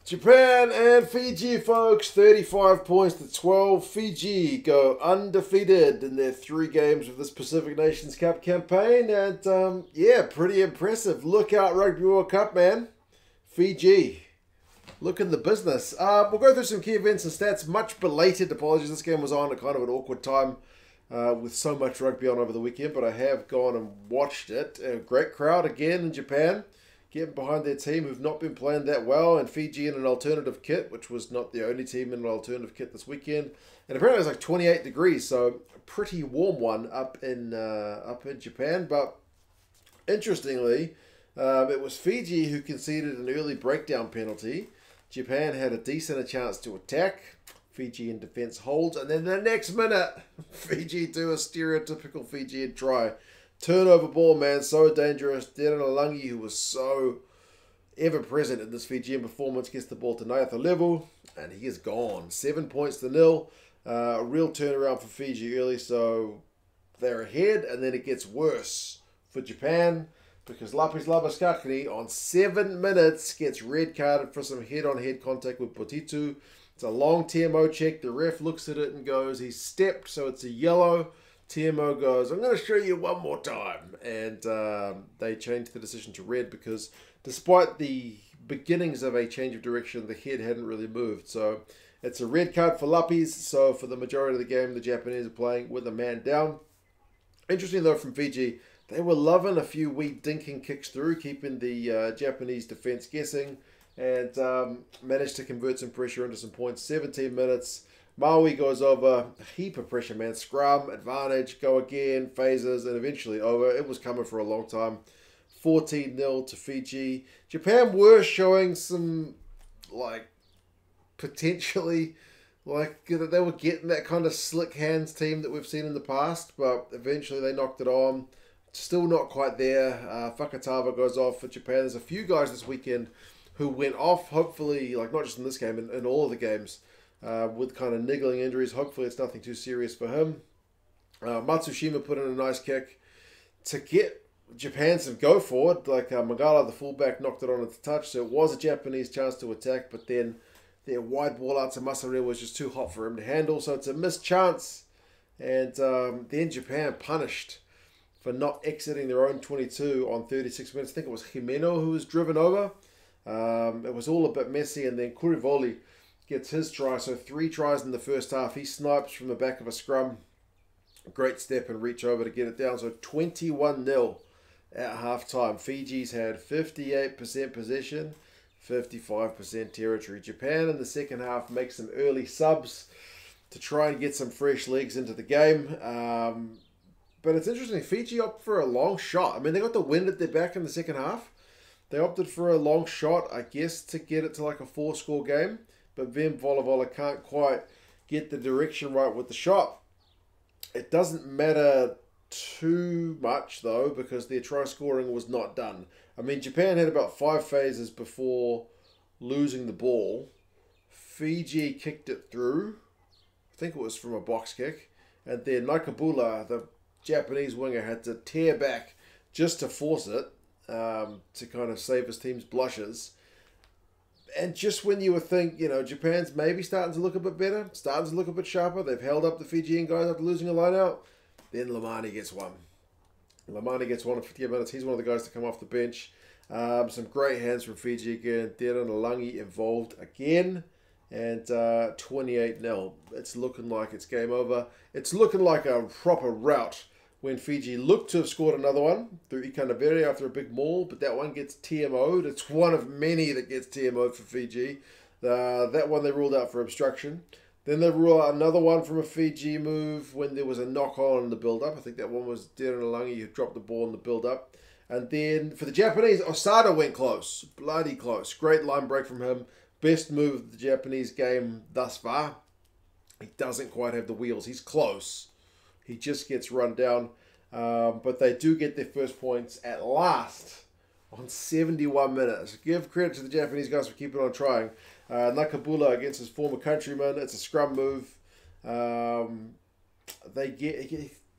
Japan and Fiji, folks, 35 points to 12. Fiji go undefeated in their 3 games of this Pacific Nations Cup campaign. And, yeah, pretty impressive. Look out, Rugby World Cup, man. Fiji, look in the business. We'll go through some key events and stats. Much belated apologies. This game was on at kind of an awkward time with so much rugby on over the weekend, but I have gone and watched it. A great crowd again in Japan, getting behind their team who've not been playing that well, and Fiji in an alternative kit, which was not the only team in an alternative kit this weekend. And apparently it was like 28 degrees, so a pretty warm one up in Japan. But interestingly, it was Fiji who conceded an early breakdown penalty. Japan had a decent chance to attack. Fiji in defence holds, and then the next minute, Fiji do a stereotypical Fijian try. Turnover ball, man, so dangerous. Darren Alangi, who was so ever-present in this Fijian performance, gets the ball to ninth level, and he is gone. 7 points to 0. A real turnaround for Fiji early, so they're ahead, and then it gets worse for Japan, because Lapis Labaskakri on 7 minutes gets red carded for some head-on-head contact with Potitu. It's a long TMO check. The ref looks at it and goes, he's stepped, so it's a yellow. TMO goes, I'm going to show you one more time. And they changed the decision to red because despite the beginnings of a change of direction, the head hadn't really moved. So it's a red card for Lapis. So for the majority of the game, the Japanese are playing with a man down. Interesting though from Fiji, they were loving a few wee dinking kicks through, keeping the Japanese defence guessing, and managed to convert some pressure into some points. 17 minutes. Maui goes over, a heap of pressure, man. Scrum, advantage, go again, phases, and eventually over. It was coming for a long time. 14-0 to Fiji. Japan were showing some, potentially, they were getting that kind of slick hands team that we've seen in the past, but eventually they knocked it on. Still not quite there. Fakatava goes off for Japan. There's a few guys this weekend who went off, hopefully, not just in this game, in all of the games, with kind of niggling injuries. Hopefully it's nothing too serious for him. Matsushima put in a nice kick to get Japan some go forward. Magala, the fullback, knocked it on at the touch, so it was a Japanese chance to attack, but then their wide ball out to Masare was just too hot for him to handle, so it's a missed chance. And then Japan punished for not exiting their own 22 on 36 minutes. I think it was Jimeno who was driven over. It was all a bit messy, and then Kurivoli gets his try. So 3 tries in the first half. He snipes from the back of a scrum. Great step and reach over to get it down. So 21-0 at halftime. Fiji's had 58% possession, 55% territory. Japan in the second half makes some early subs to try and get some fresh legs into the game. But it's interesting. Fiji opted for a long shot. I mean, they got the wind at their back in the second half. They opted for a long shot, I guess, to get it to a 4-score game. But Vem Volavola can't quite get the direction right with the shot. It doesn't matter too much, though, because their try scoring was not done. I mean, Japan had about 5 phases before losing the ball. Fiji kicked it through. I think it was from a box kick. And then Nakabula, the Japanese winger, had to tear back just to force it. To kind of save his team's blushes. And just when you would think, Japan's maybe starting to look a bit better, starting to look a bit sharper, they've held up the Fijian guys after losing a line out, then Lamani gets one. Lamani gets one in 50 minutes. He's one of the guys to come off the bench. Some great hands from Fiji again. Darren Alangi involved again. And 28-0. It's looking like it's game over. It's looking like a proper rout when Fiji looked to have scored another one through Ikanavere after a big maul, but that one gets TMO'd. It's one of many that gets TMO'd for Fiji. That one they ruled out for obstruction. Then they ruled out another one from a Fiji move when there was a knock-on in the build-up. I think that one was Darren Alangi who dropped the ball in the build-up. And then for the Japanese, Osada went close. Bloody close. Great line break from him. Best move of the Japanese game thus far. He doesn't quite have the wheels. He's close. He just gets run down. But they do get their first points at last on 71 minutes. Give credit to the Japanese guys for keeping on trying. Nakabula against his former countryman. It's a scrum move.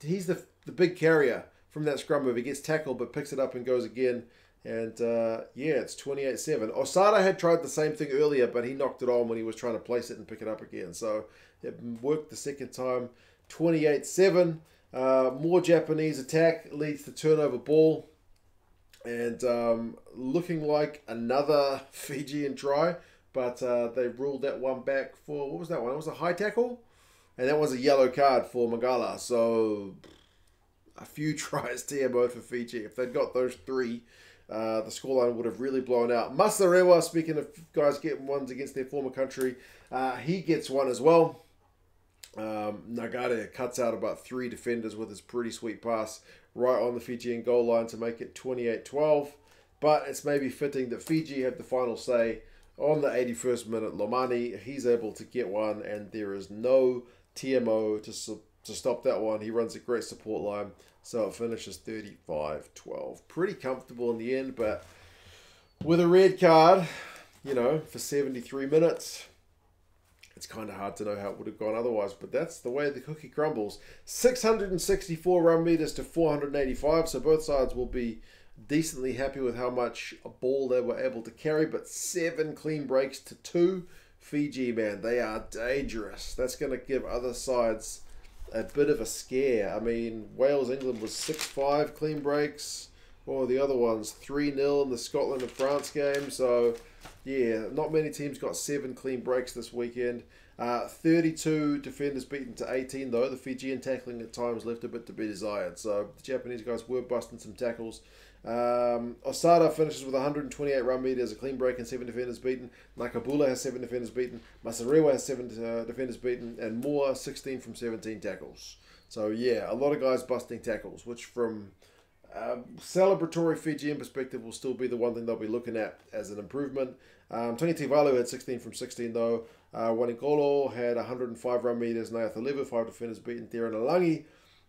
He's the big carrier from that scrum move. He gets tackled but picks it up and goes again. And yeah, it's 28-7. Osada had tried the same thing earlier, but he knocked it on when he was trying to place it and pick it up again. So it worked the second time. 28-7. More Japanese attack leads to turnover ball. And looking like another Fijian try. But they ruled that one back for, what was that one? It was a high tackle. And that was a yellow card for Magala. So a few tries TMO for Fiji. If they'd got those three, the scoreline would have really blown out. Masarewa, speaking of guys getting ones against their former country, he gets one as well. Nagare cuts out about 3 defenders with his pretty sweet pass right on the Fijian goal line to make it 28-12. But it's maybe fitting that Fiji have the final say on the 81st minute. Lomani, he's able to get one, and there is no TMO to stop that one. He runs a great support line, so it finishes 35-12. Pretty comfortable in the end, but with a red card, you know, for 73 minutes, it's kind of hard to know how it would have gone otherwise, but that's the way the cookie crumbles. 664 run meters to 485, so both sides will be decently happy with how much ball they were able to carry, but 7 clean breaks to 2. Fiji, man, they are dangerous. That's going to give other sides a bit of a scare. I mean, Wales-England was 6-5 clean breaks. Or the other ones, 3-0 in the Scotland and France game. So, yeah, not many teams got 7 clean breaks this weekend. 32 defenders beaten to 18, though. The Fijian tackling at times left a bit to be desired. So, the Japanese guys were busting some tackles. Osada finishes with 128 run meters, a clean break and 7 defenders beaten. Nakabula has 7 defenders beaten. Masarewa has 7 defenders beaten. And Moore, 16 from 17 tackles. So, yeah, a lot of guys busting tackles, which from celebratory Fijian perspective will still be the one thing they'll be looking at as an improvement. Tony Tivalu had 16 from 16 though. Wanikolo had 105 run meters. Nayatha Lever, 5 defenders beaten. Theron Alangi,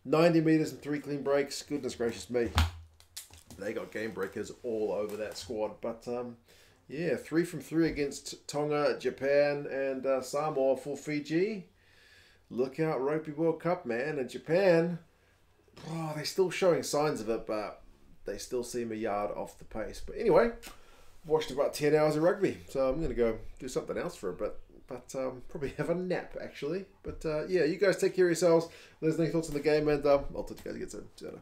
90 meters and 3 clean breaks. Goodness gracious me. They got game breakers all over that squad. But yeah, 3 from 3 against Tonga, Japan and Samoa for Fiji. Look out, Rugby World Cup, man. And Japan, oh, they're still showing signs of it, but they still seem a yard off the pace. But anyway, watched about 10 hours of rugby, so I'm going to go do something else for a bit. But probably have a nap, actually. But yeah, you guys take care of yourselves. Let us know your thoughts on the game, and I'll talk to you guys again soon. See you later.